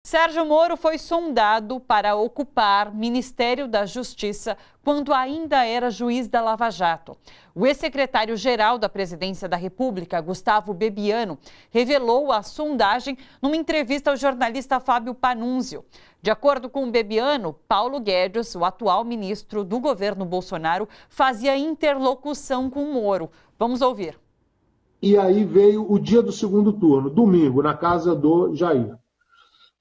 Sérgio Moro foi sondado para ocupar Ministério da Justiça quando ainda era juiz da Lava Jato. O ex-secretário-geral da Presidência da República, Gustavo Bebiano, revelou a sondagem numa entrevista ao jornalista Fábio Panunzio. De acordo com o Bebiano, Paulo Guedes, o atual ministro do governo Bolsonaro, fazia interlocução com Moro. Vamos ouvir. E aí veio o dia do segundo turno, domingo, na casa do Jair.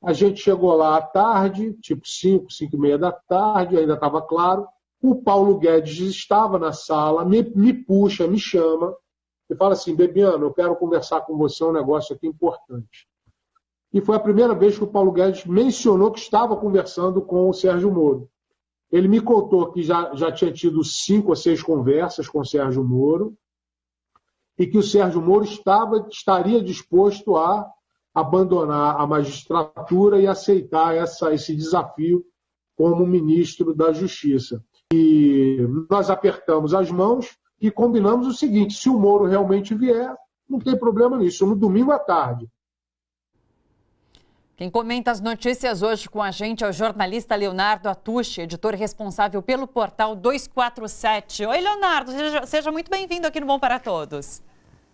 A gente chegou lá à tarde, tipo 5, 5 e meia da tarde, ainda estava claro. O Paulo Guedes estava na sala, me puxa, me chama e fala assim: Bebiano, eu quero conversar com você um negócio aqui importante. E foi a primeira vez que o Paulo Guedes mencionou que estava conversando com o Sérgio Moro. Ele me contou que já tinha tido 5 ou 6 conversas com o Sérgio Moro e que o Sérgio Moro estaria disposto a abandonar a magistratura e aceitar esse desafio como ministro da Justiça. E nós apertamos as mãos e combinamos o seguinte: se o Moro realmente vier, não tem problema nisso, no domingo à tarde. Quem comenta as notícias hoje com a gente é o jornalista Leonardo Atushi, editor responsável pelo portal 247. Oi, Leonardo, seja muito bem-vindo aqui no Bom para Todos.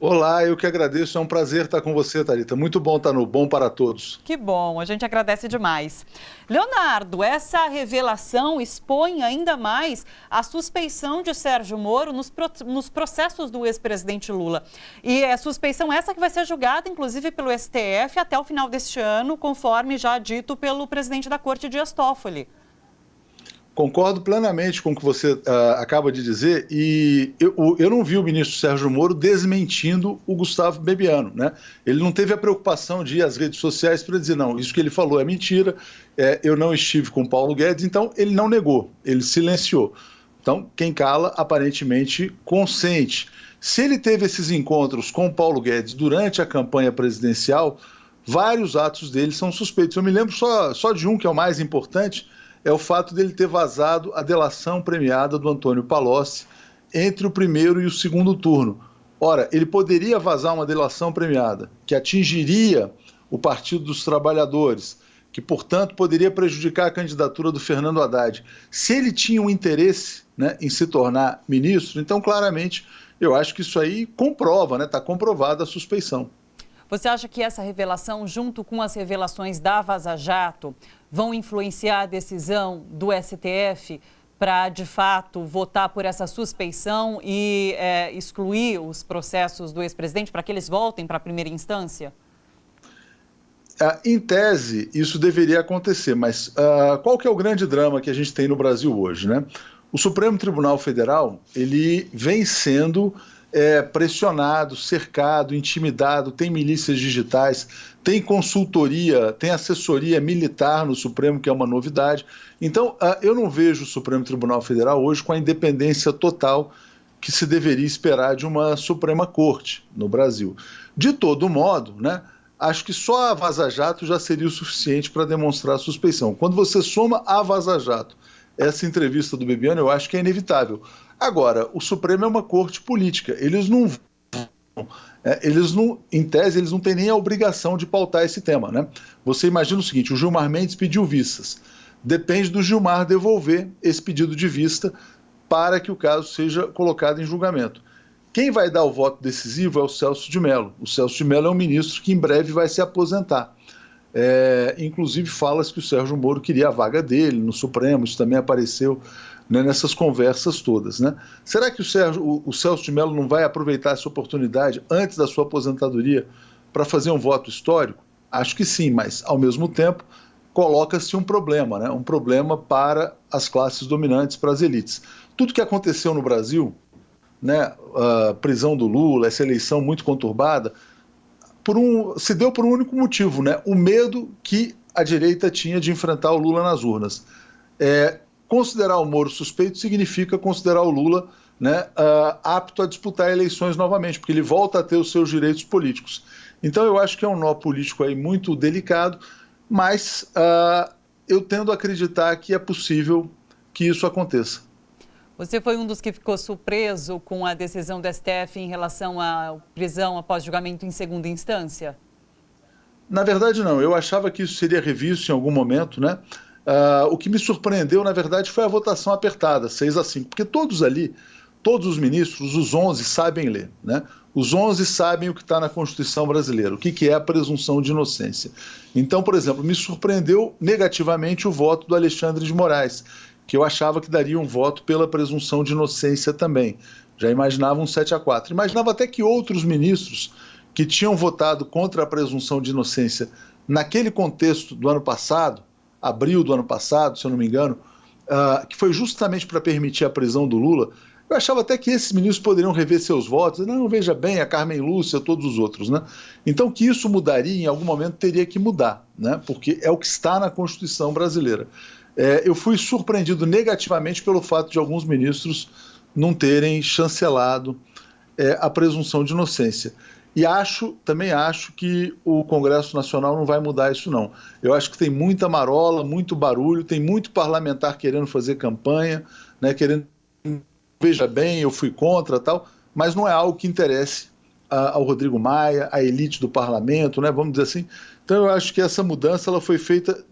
Olá, eu que agradeço, é um prazer estar com você, Thalita. Muito bom estar no Bom para Todos. Que bom, a gente agradece demais. Leonardo, essa revelação expõe ainda mais a suspeição de Sérgio Moro nos processos do ex-presidente Lula. E é suspeição essa que vai ser julgada, inclusive, pelo STF até o final deste ano, conforme já dito pelo presidente da Corte, Dias Toffoli. Concordo plenamente com o que você acaba de dizer, e eu não vi o ministro Sérgio Moro desmentindo o Gustavo Bebiano, né? Ele não teve a preocupação de ir às redes sociais para dizer: não, isso que ele falou é mentira, eu não estive com Paulo Guedes. Então ele não negou, ele silenciou. Então quem cala aparentemente consente. Se ele teve esses encontros com Paulo Guedes durante a campanha presidencial, vários atos dele são suspeitos. Eu me lembro só de um que é o mais importante, é o fato dele ter vazado a delação premiada do Antônio Palocci entre o primeiro e o segundo turno. Ora, ele poderia vazar uma delação premiada que atingiria o Partido dos Trabalhadores, que, portanto, poderia prejudicar a candidatura do Fernando Haddad. Se ele tinha um interesse, né, em se tornar ministro, então, claramente, eu acho que isso aí comprova, né, está comprovada a suspeição. Você acha que essa revelação, junto com as revelações da Vaza Jato, vão influenciar a decisão do STF para, de fato, votar por essa suspeição e excluir os processos do ex-presidente para que eles voltem para a primeira instância? Em tese, isso deveria acontecer, mas qual que é o grande drama que a gente tem no Brasil hoje, né? O Supremo Tribunal Federal, ele vem sendo pressionado, cercado, intimidado, tem milícias digitais, tem consultoria, tem assessoria militar no Supremo, que é uma novidade. Então, eu não vejo o Supremo Tribunal Federal hoje com a independência total que se deveria esperar de uma Suprema Corte no Brasil. De todo modo, né, acho que só a Vaza Jato já seria o suficiente para demonstrar a suspeição. Quando você soma a Vaza Jato, essa entrevista do Bebiano, eu acho que é inevitável. Agora, o Supremo é uma corte política, eles não, em tese, eles não têm nem a obrigação de pautar esse tema, né? Você imagina o seguinte: o Gilmar Mendes pediu vistas, depende do Gilmar devolver esse pedido de vista para que o caso seja colocado em julgamento. Quem vai dar o voto decisivo é o Celso de Mello. O Celso de Mello é um ministro que em breve vai se aposentar. Inclusive fala-se que o Sérgio Moro queria a vaga dele no Supremo, isso também apareceu, né, nessas conversas todas, né? Será que o Celso de Mello não vai aproveitar essa oportunidade antes da sua aposentadoria para fazer um voto histórico? Acho que sim, mas ao mesmo tempo coloca-se um problema, né? Um problema para as classes dominantes, para as elites. Tudo que aconteceu no Brasil, né, a prisão do Lula, essa eleição muito conturbada, se deu por um único motivo, né? O medo que a direita tinha de enfrentar o Lula nas urnas. Considerar o Moro suspeito significa considerar o Lula, né, apto a disputar eleições novamente, porque ele volta a ter os seus direitos políticos. Então eu acho que é um nó político aí muito delicado, mas eu tendo a acreditar que é possível que isso aconteça. Você foi um dos que ficou surpreso com a decisão do STF em relação à prisão após julgamento em segunda instância? Na verdade, não. Eu achava que isso seria revisto em algum momento, né? O que me surpreendeu, na verdade, foi a votação apertada, 6-5, porque todos ali, todos os ministros, os 11 sabem ler, né? Os 11 sabem o que está na Constituição brasileira, o que é a presunção de inocência. Então, por exemplo, me surpreendeu negativamente o voto do Alexandre de Moraes, que eu achava que daria um voto pela presunção de inocência também. Já imaginava um 7-4. Imaginava até que outros ministros que tinham votado contra a presunção de inocência naquele contexto do ano passado, abril do ano passado, se eu não me engano, que foi justamente para permitir a prisão do Lula, eu achava até que esses ministros poderiam rever seus votos. Não, veja bem, a Carmen Lúcia, todos os outros, né? Então, que isso mudaria, em algum momento teria que mudar, né? Porque é o que está na Constituição brasileira. Eu fui surpreendido negativamente pelo fato de alguns ministros não terem chancelado a presunção de inocência. E também acho que o Congresso Nacional não vai mudar isso, não. Eu acho que tem muita marola, muito barulho, tem muito parlamentar querendo fazer campanha, né, querendo, veja bem, eu fui contra, tal, mas não é algo que interesse ao Rodrigo Maia, à elite do parlamento, né, vamos dizer assim. Então eu acho que essa mudança ela foi feita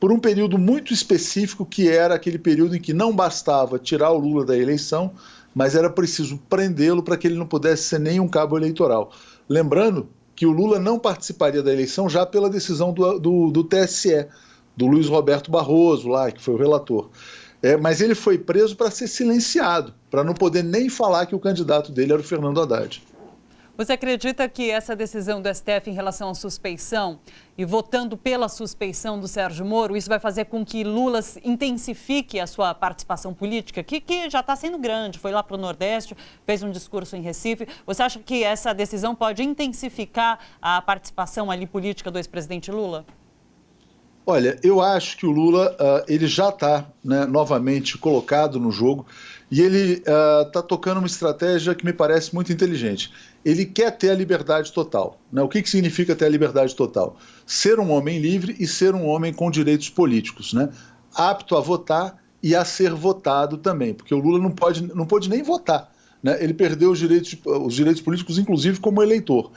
por um período muito específico, que era aquele período em que não bastava tirar o Lula da eleição, mas era preciso prendê-lo para que ele não pudesse ser nem um cabo eleitoral. Lembrando que o Lula não participaria da eleição já pela decisão do TSE, do Luiz Roberto Barroso, lá, que foi o relator. Mas ele foi preso para ser silenciado, para não poder nem falar que o candidato dele era o Fernando Haddad. Você acredita que essa decisão do STF em relação à suspeição e votando pela suspeição do Sérgio Moro, isso vai fazer com que Lula intensifique a sua participação política, que já está sendo grande, foi lá para o Nordeste, fez um discurso em Recife. Você acha que essa decisão pode intensificar a participação ali política do ex-presidente Lula? Olha, eu acho que o Lula ele já está, né, novamente colocado no jogo e ele está tocando uma estratégia que me parece muito inteligente. Ele quer ter a liberdade total, né? O que significa ter a liberdade total? Ser um homem livre e ser um homem com direitos políticos, né? Apto a votar e a ser votado também, porque o Lula não pode nem votar, né? Ele perdeu os direitos políticos, inclusive como eleitor,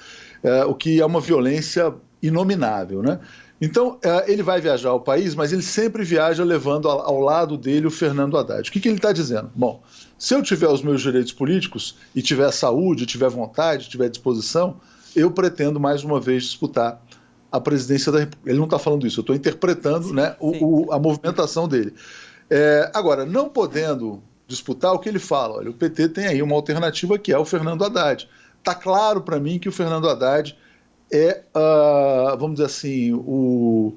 o que é uma violência inominável, né? Então, ele vai viajar ao país, mas ele sempre viaja levando ao lado dele o Fernando Haddad. O que ele está dizendo? Bom, se eu tiver os meus direitos políticos e tiver saúde, tiver vontade, tiver disposição, eu pretendo mais uma vez disputar a presidência da República. Ele não está falando isso, eu estou interpretando, né, a movimentação dele. Agora, não podendo disputar, o que ele fala? Olha, o PT tem aí uma alternativa que é o Fernando Haddad. Está claro para mim que o Fernando Haddad vamos dizer assim, o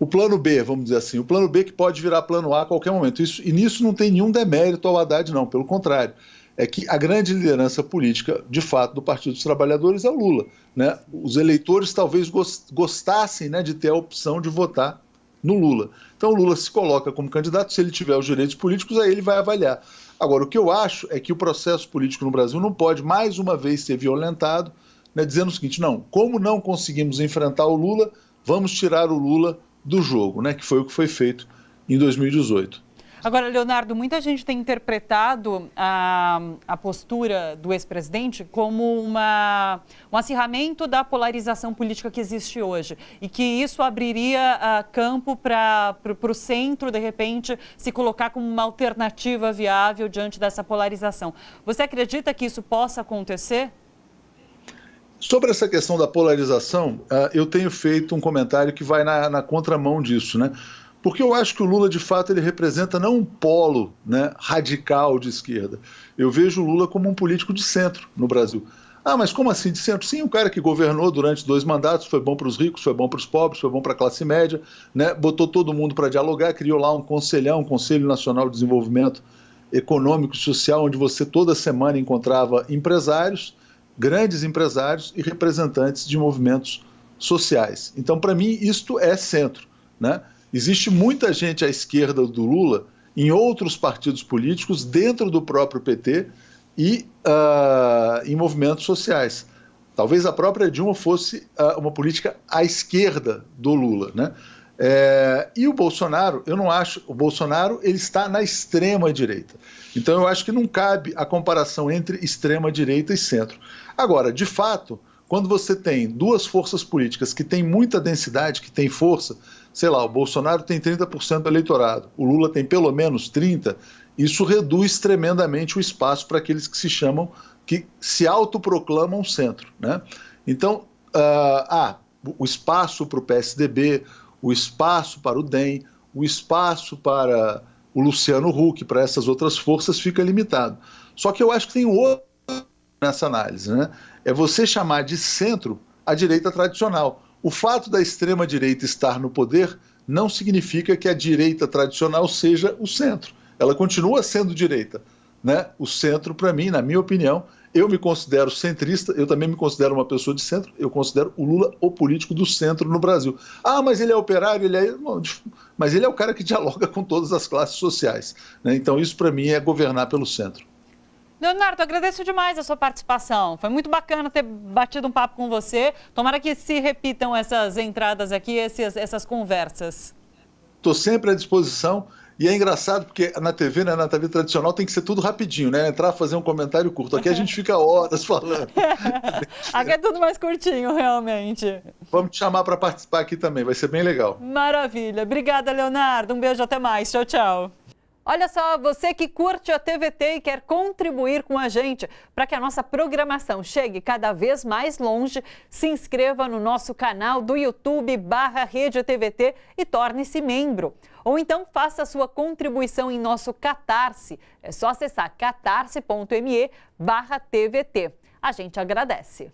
plano B, vamos dizer assim, o plano B que pode virar plano A a qualquer momento. E nisso não tem nenhum demérito ao Haddad, não, pelo contrário. É que a grande liderança política, de fato, do Partido dos Trabalhadores é o Lula, né? Os eleitores talvez gostassem, né, de ter a opção de votar no Lula. Então o Lula se coloca como candidato, se ele tiver os direitos políticos, aí ele vai avaliar. Agora, o que eu acho é que o processo político no Brasil não pode, mais uma vez, ser violentado, né, dizendo o seguinte: não, como não conseguimos enfrentar o Lula, vamos tirar o Lula do jogo, né, que foi o que foi feito em 2018. Agora, Leonardo, muita gente tem interpretado a postura do ex-presidente como um acirramento da polarização política que existe hoje e que isso abriria campo para o centro, de repente, se colocar como uma alternativa viável diante dessa polarização. Você acredita que isso possa acontecer? Sobre essa questão da polarização, eu tenho feito um comentário que vai na contramão disso, né? Porque eu acho que o Lula, de fato, ele representa não um polo, né, radical de esquerda. Eu vejo o Lula como um político de centro no Brasil. Ah, mas como assim de centro? Sim, um cara que governou durante 2 mandatos, foi bom para os ricos, foi bom para os pobres, foi bom para a classe média, né? Botou todo mundo para dialogar, criou lá um conselhão, um Conselho Nacional de Desenvolvimento Econômico e Social, onde você toda semana encontrava empresários, grandes empresários e representantes de movimentos sociais. Então, para mim, isto é centro, né? Existe muita gente à esquerda do Lula em outros partidos políticos, dentro do próprio PT e em movimentos sociais. Talvez a própria Dilma fosse uma política à esquerda do Lula, né? E o Bolsonaro, eu não acho... O Bolsonaro, ele está na extrema-direita. Então, eu acho que não cabe a comparação entre extrema-direita e centro. Agora, de fato, quando você tem duas forças políticas que têm muita densidade, que têm força, sei lá, o Bolsonaro tem 30% do eleitorado, o Lula tem pelo menos 30%, isso reduz tremendamente o espaço para aqueles que que se autoproclamam centro, né? Então, o espaço para o PSDB, o espaço para o DEM, o espaço para o Luciano Huck, para essas outras forças, fica limitado. Só que eu acho que tem outro nessa análise, né? É você chamar de centro a direita tradicional. O fato da extrema-direita estar no poder não significa que a direita tradicional seja o centro. Ela continua sendo direita, né? O centro, para mim, na minha opinião, eu me considero centrista, eu também me considero uma pessoa de centro, eu considero o Lula o político do centro no Brasil. Ah, mas ele é operário, mas ele é o cara que dialoga com todas as classes sociais, né? Então isso para mim é governar pelo centro. Leonardo, agradeço demais a sua participação. Foi muito bacana ter batido um papo com você. Tomara que se repitam essas entradas aqui, essas conversas. Estou sempre à disposição. E é engraçado porque na TV, né, na TV tradicional, tem que ser tudo rapidinho, né? Entrar, fazer um comentário curto. Aqui a gente fica horas falando. Aqui é tudo mais curtinho, realmente. Vamos te chamar para participar aqui também, vai ser bem legal. Maravilha. Obrigada, Leonardo. Um beijo, até mais. Tchau, tchau. Olha só, você que curte a TVT e quer contribuir com a gente para que a nossa programação chegue cada vez mais longe, se inscreva no nosso canal do YouTube/Rede TVT e torne-se membro. Ou então faça a sua contribuição em nosso Catarse. É só acessar catarse.me/TVT. A gente agradece.